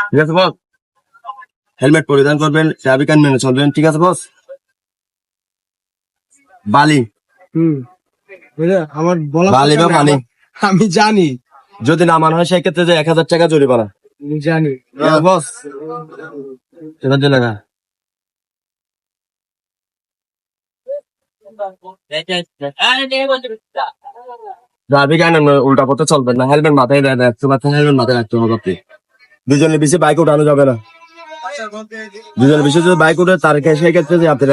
ঠিক আছে বস, হেলমেট পরিধান করবেন, ট্রাফিক আইন মেনে চলবেন, ঠিক আছে বস? বালি আমার বলা বালি বা পানি, আমি জানি, যদি না মানা হয় সেক্ষেত্রে যে 1000 টাকা জরিমানা। আমি জানি। বস এবার যে লাগা ট্রাফিক আইন উল্টা পথে চলবেন না, হেলমেট মাথায় রাখতে পারছেন, হেলমেট মাথায় রাখতে হবে আপনি। দুজনের বেশি বাইক উঠানো যাবে না, দুজনের বেশি যদি বাইক উঠে তার সেক্ষেত্রে যে আপনি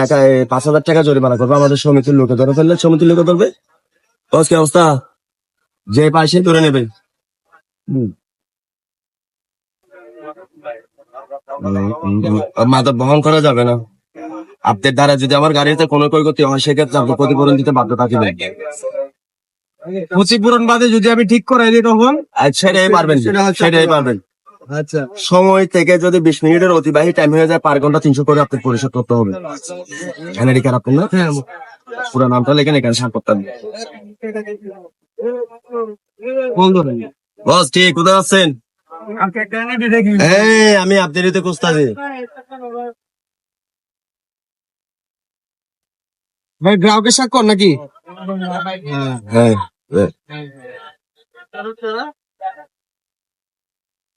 5000 টাকা জরিমানা করবে, আমাদের সমিতির লোকে ধরে ফেললে সমিতির লোকে ধরবে। বস কি অবস্থা? যে পাশে ধরে নেবে। মাদক বহন করা যাবে না। আপনার দ্বারা যদি আমার গাড়িতে কোনো ক্ষয়ক্ষতি হয় সেক্ষেত্রে আপনি ক্ষতিপূরণ দিতে বাধ্য থাকবেন। ক্ষতিপূরণ বাদে যদি আমি ঠিক করাই দিই তখন? সেটাই পারবেন, সেটাই পারবেন। আচ্ছা, সময় থেকে যদি 20 মিনিটের অতিবাহী টাইম হয়ে যায়, পার ঘন্টা 300 করে আপনি পরিশোধ করতে হবে। এনআইডি কার্ড আপনার না? হ্যাঁ। পুরো নামটা লেখেন, এখানে সান করতে হবে। বস ঠিক কোথায় আছেন? আমি আপনারই তো খুঁজতাছি। ভাই গ্রাহকের স্বাক্ষর নাকি? হ্যাঁ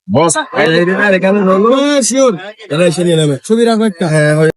বস এখানে শিওর, এসে নিয়ে নেবে। ছবি রাখো একটা। হ্যাঁ